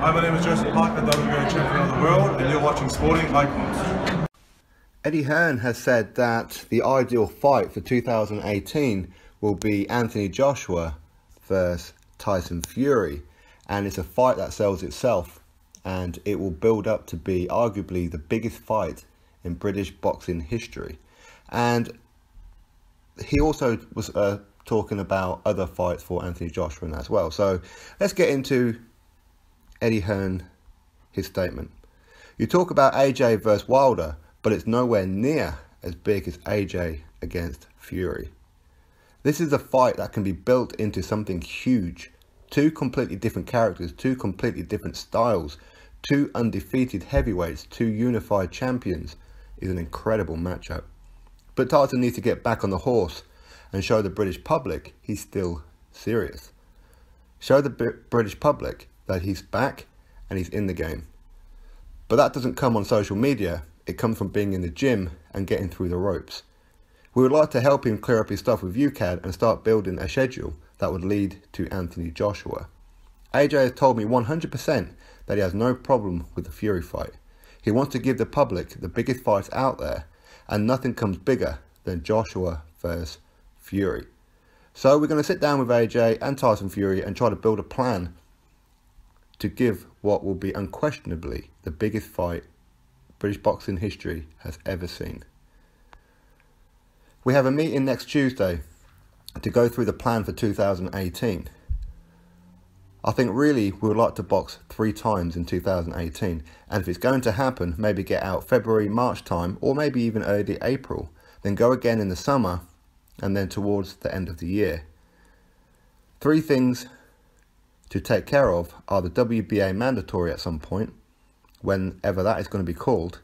Hi, my name is Joseph Parker, WBO champion of the world, and you're watching Sporting Icons. Eddie Hearn has said that the ideal fight for 2018 will be Anthony Joshua versus Tyson Fury, and it's a fight that sells itself, and it will build up to be arguably the biggest fight in British boxing history. And he also was talking about other fights for Anthony Joshua and that as well. So let's get into Eddie Hearn, his statement. You talk about AJ versus Wilder, but it's nowhere near as big as AJ against Fury. This is a fight that can be built into something huge. Two completely different characters, two completely different styles, two undefeated heavyweights, two unified champions is an incredible matchup. But Tyson needs to get back on the horse and show the British public he's still serious. Show the British public that he's back and he's in the game. But that doesn't come on social media. It comes from being in the gym and getting through the ropes. We would like to help him clear up his stuff with UCAD and start building a schedule that would lead to Anthony Joshua. AJ has told me 100% that he has no problem with the Fury fight. He wants to give the public the biggest fights out there, and nothing comes bigger than Joshua versus Fury. So we're going to sit down with AJ and Tyson Fury and try to build a plan to give what will be unquestionably the biggest fight British boxing history has ever seen. We have a meeting next Tuesday to go through the plan for 2018. I think really we would like to box 3 times in 2018, and if it's going to happen, maybe get out February, March time, or maybe even early April, then go again in the summer and then towards the end of the year. 3 things to take care of are the WBA mandatory at some point, whenever that is going to be called,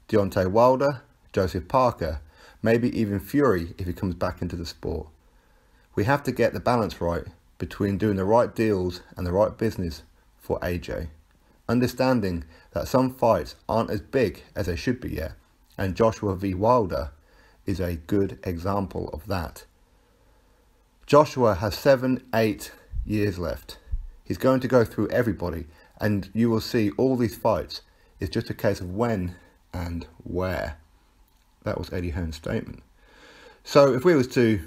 Deontay Wilder, Joseph Parker, maybe even Fury if he comes back into the sport. We have to get the balance right between doing the right deals and the right business for AJ, understanding that some fights aren't as big as they should be yet, and Joshua v Wilder is a good example of that. Joshua has 7-8 years left. He's going to go through everybody, and you will see all these fights. It's just a case of when and where. That was Eddie Hearn's statement. So if we was to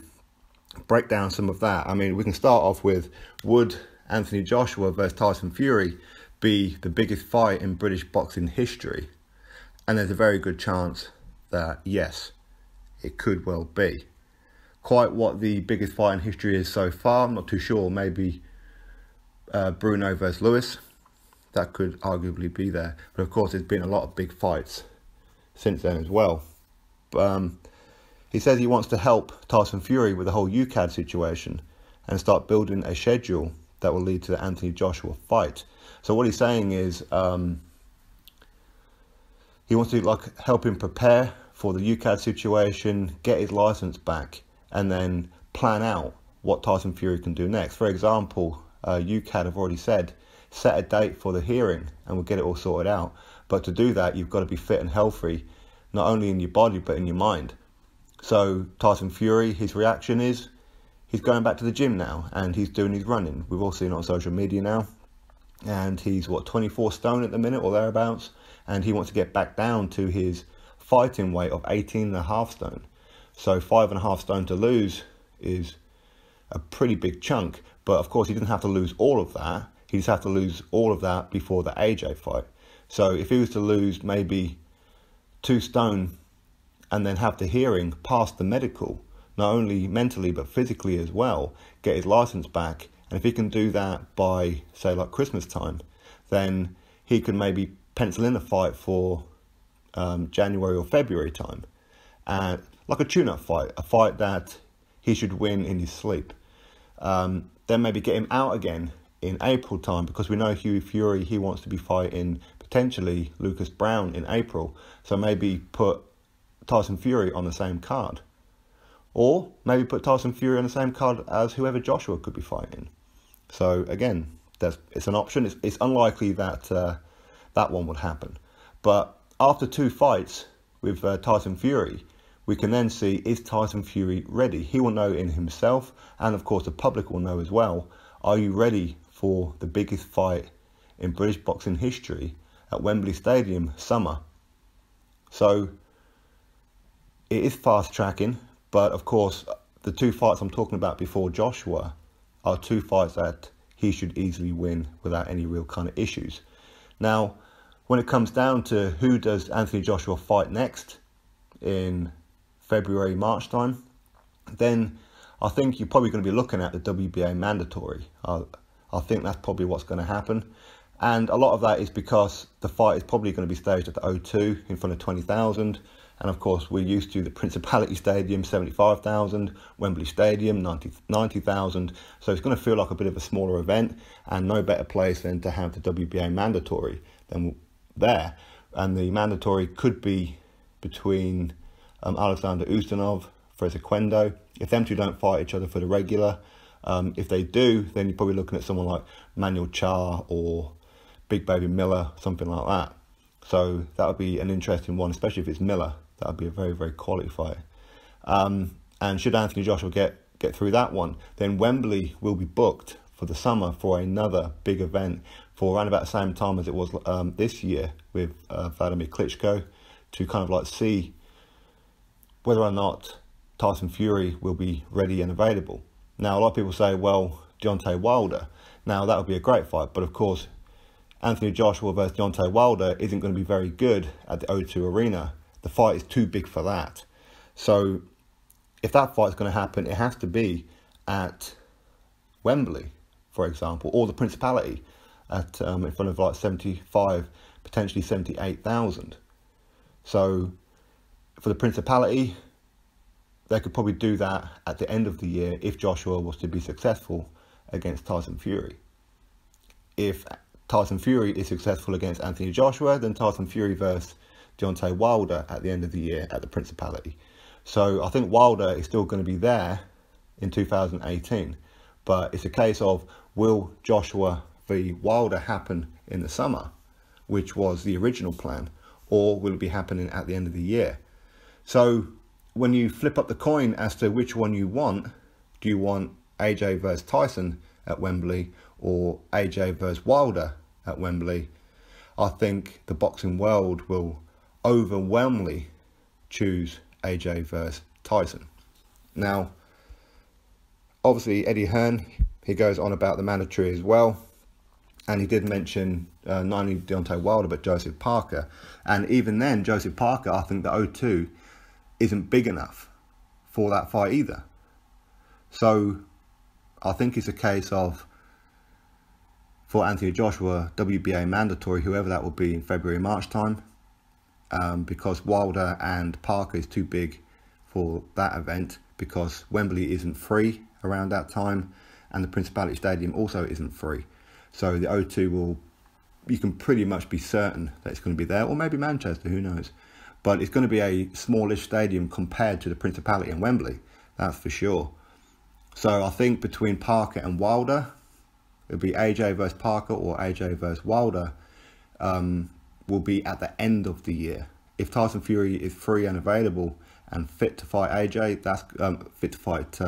break down some of that, I mean, we can start off with, would Anthony Joshua versus Tyson Fury be the biggest fight in British boxing history? And there's a very good chance that yes, it could well be. Quite what the biggest fight in history is so far, I'm not too sure. Maybe Bruno versus Lewis, that could arguably be there. But of course, there's been a lot of big fights since then as well. He says he wants to help Tyson Fury with the whole UCAD situation and start building a schedule that will lead to the Anthony Joshua fight. So what he's saying is he wants to help him prepare for the UCAD situation, get his license back, and then plan out what Tyson Fury can do next. For example, UCAD have already said, set a date for the hearing and we'll get it all sorted out. But to do that, you've got to be fit and healthy, not only in your body, but in your mind. So Tyson Fury, his reaction is, he's going back to the gym now and he's doing his running. We've all seen it on social media now. And he's, 24 stone at the minute or thereabouts. And he wants to get back down to his fighting weight of 18.5 stone. So 5.5 stone to lose is a pretty big chunk. But of course, he didn't have to lose all of that. He just have to lose all of that before the AJ fight. So if he was to lose maybe 2 stone and then have the hearing, pass the medical, not only mentally but physically as well, get his license back, and if he can do that by, say, like Christmas time, then he could maybe pencil in a fight for January or February time, like a tune-up fight, a fight that he should win in his sleep. Then maybe get him out again in April time, because we know Hughie Fury, he wants to be fighting potentially Lucas Brown in April, so maybe put Tyson Fury on the same card, or maybe put Tyson Fury on the same card as whoever Joshua could be fighting. So again, it's an option. It's unlikely that that one would happen, but after 2 fights with Tyson Fury, we can then see, is Tyson Fury ready? He will know in himself, and of course the public will know as well. Are you ready for the biggest fight in British boxing history at Wembley Stadium summer. So it is fast tracking, but of course the two fights I'm talking about before Joshua are two fights that he should easily win without any real kind of issues. Now, when it comes down to who does Anthony Joshua fight next in February, March time, then I think you're probably going to be looking at the WBA mandatory. I think that's probably what's going to happen. And a lot of that is because the fight is probably going to be staged at the O2 in front of 20,000. And of course, we're used to the Principality Stadium, 75,000, Wembley Stadium, 90,000. So it's going to feel like a bit of a smaller event, and no better place than to have the WBA mandatory than there. And the mandatory could be between Alexander Ustinov, Fraser Quendo. If them two don't fight each other for the regular, if they do, then you're probably looking at someone like Manuel Char or Big Baby Miller, something like that. So that would be an interesting one, especially if it's Miller. That would be a very, very quality fight. And should Anthony Joshua get through that one, then Wembley will be booked for the summer for another big event for around about the same time as it was this year with Vladimir Klitschko, to kind of like see whether or not Tyson Fury will be ready and available. Now, a lot of people say, well, Deontay Wilder. Now, that would be a great fight, but of course, Anthony Joshua versus Deontay Wilder isn't going to be very good at the O2 Arena. The fight is too big for that. So if that fight's going to happen, it has to be at Wembley, for example, or the Principality at in front of like 75, potentially 78,000. So for the Principality, they could probably do that at the end of the year if Joshua was to be successful against Tyson Fury. If Tyson Fury is successful against Anthony Joshua, then Tyson Fury versus Deontay Wilder at the end of the year at the Principality. So I think Wilder is still going to be there in 2018, but it's a case of, will Joshua v Wilder happen in the summer, which was the original plan, or will it be happening at the end of the year? So when you flip up the coin as to which one you want, do you want AJ versus Tyson at Wembley or AJ versus Wilder at Wembley? I think the boxing world will overwhelmingly choose AJ versus Tyson. Now, obviously Eddie Hearn, he goes on about the mandatory as well, and he did mention not only Deontay Wilder but Joseph Parker, and even then Joseph Parker, I think the O2 isn't big enough for that fight either. So I think it's a case of, for Anthony Joshua, WBA mandatory, whoever that will be in February, March time, because Wilder and Parker is too big for that event, because Wembley isn't free around that time, and the Principality Stadium also isn't free. So the O2 will, you can pretty much be certain that it's going to be there, or maybe Manchester, who knows. But it's going to be a smallish stadium compared to the Principality and Wembley, that's for sure. So I think between Parker and Wilder, it'll be AJ versus Parker or AJ versus Wilder, will be at the end of the year. If Tyson Fury is free and available and fit to fight AJ, that's fit to fight,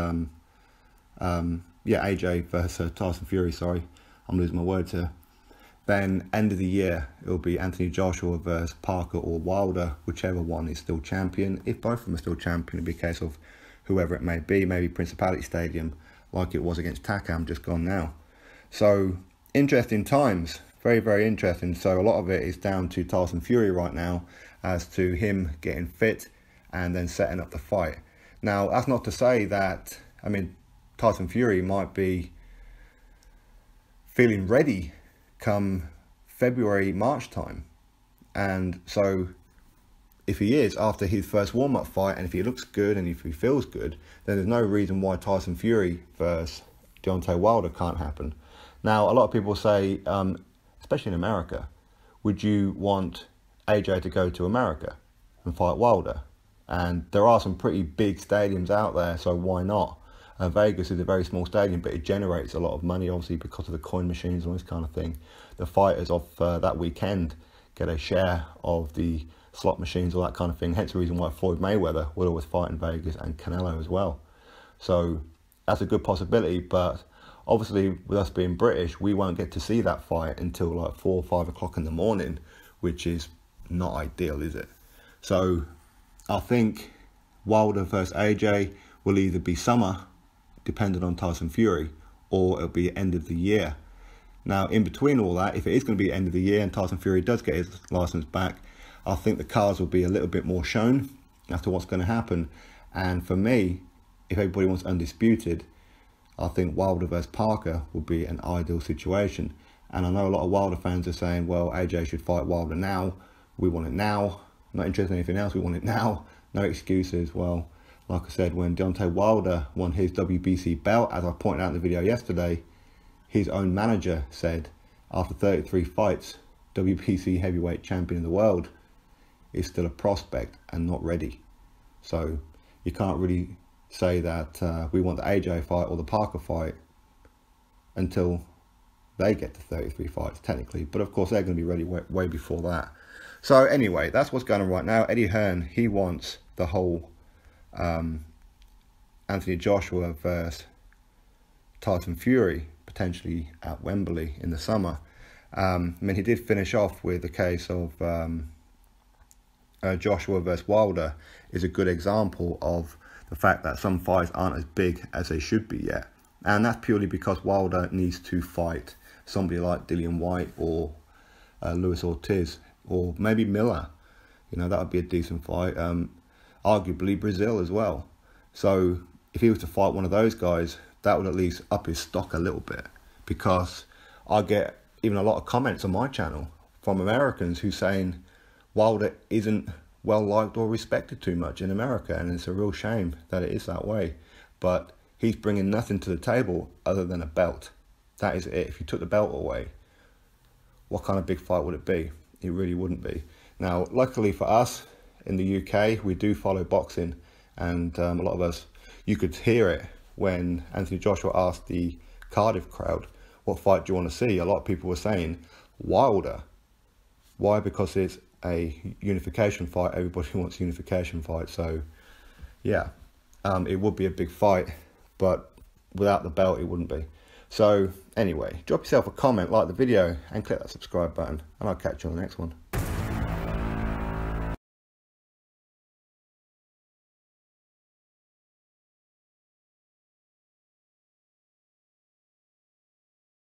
AJ versus Tyson Fury, sorry, I'm losing my words here. Then end of the year, it'll be Anthony Joshua versus Parker or Wilder, whichever one is still champion. If both of them are still champion, it'll be a case of whoever it may be, maybe Principality Stadium, like it was against Takam, just gone now. So, interesting times, very, very interesting. So a lot of it is down to Tyson Fury right now, as to him getting fit and then setting up the fight. Now, that's not to say that, I mean, Tyson Fury might be feeling ready come February, March time. And so if he is, after his first warm-up fight, and if he looks good and if he feels good, then there's no reason why Tyson Fury versus Deontay Wilder can't happen. Now, a lot of people say, especially in America, would you want AJ to go to America and fight Wilder? And there are some pretty big stadiums out there, so why not? Vegas is a very small stadium, but it generates a lot of money, obviously, because of the coin machines and all this kind of thing. The fighters of that weekend get a share of the slot machines, all that kind of thing. Hence the reason why Floyd Mayweather will always fight in Vegas, and Canelo as well. So that's a good possibility, but Obviously, with us being British, we won't get to see that fight until like 4 or 5 o'clock in the morning, which is not ideal, is it? So I think Wilder versus AJ will either be summer, depending on Tyson Fury, or it'll be end of the year. Now, in between all that, if it is going to be end of the year and Tyson Fury does get his license back, I think the cards will be a little bit more shown as to what's going to happen. And for me, if everybody wants undisputed, I think Wilder versus Parker would be an ideal situation. And I know a lot of Wilder fans are saying, well, AJ should fight Wilder now. We want it now. Not interested in anything else. We want it now. No excuses. Well, like I said, when Deontay Wilder won his WBC belt, as I pointed out in the video yesterday, his own manager said, after 33 fights, WBC heavyweight champion of the world is still a prospect and not ready. So you can't really say that we want the AJ fight or the Parker fight until they get to 33 fights, technically. But of course, they're going to be ready way before that. So anyway, that's what's going on right now. Eddie Hearn, he wants the whole Anthony Joshua versus Tyson Fury, potentially at Wembley in the summer. I mean, he did finish off with the case of Joshua versus Wilder is a good example of the fact that some fights aren't as big as they should be yet. And that's purely because Wilder needs to fight somebody like Dillian Whyte or Luis Ortiz, or maybe Miller. You know, that would be a decent fight. Arguably Brazil as well. So if he was to fight one of those guys, that would at least up his stock a little bit, because I get even a lot of comments on my channel from Americans who saying Wilder isn't well liked or respected too much in America, and it's a real shame that it is that way. But he's bringing nothing to the table other than a belt. That is it. If you took the belt away, what kind of big fight would it be? It really wouldn't be. Now, luckily for us in the UK, we do follow boxing, and a lot of us, you could hear it when Anthony Joshua asked the Cardiff crowd, what fight do you want to see? A lot of people were saying Wilder. Why? Because it's a unification fight. Everybody wants a unification fight. So yeah, it would be a big fight, but without the belt it wouldn't be. So anyway, drop yourself a comment, like the video, and click that subscribe button, and I'll catch you on the next one.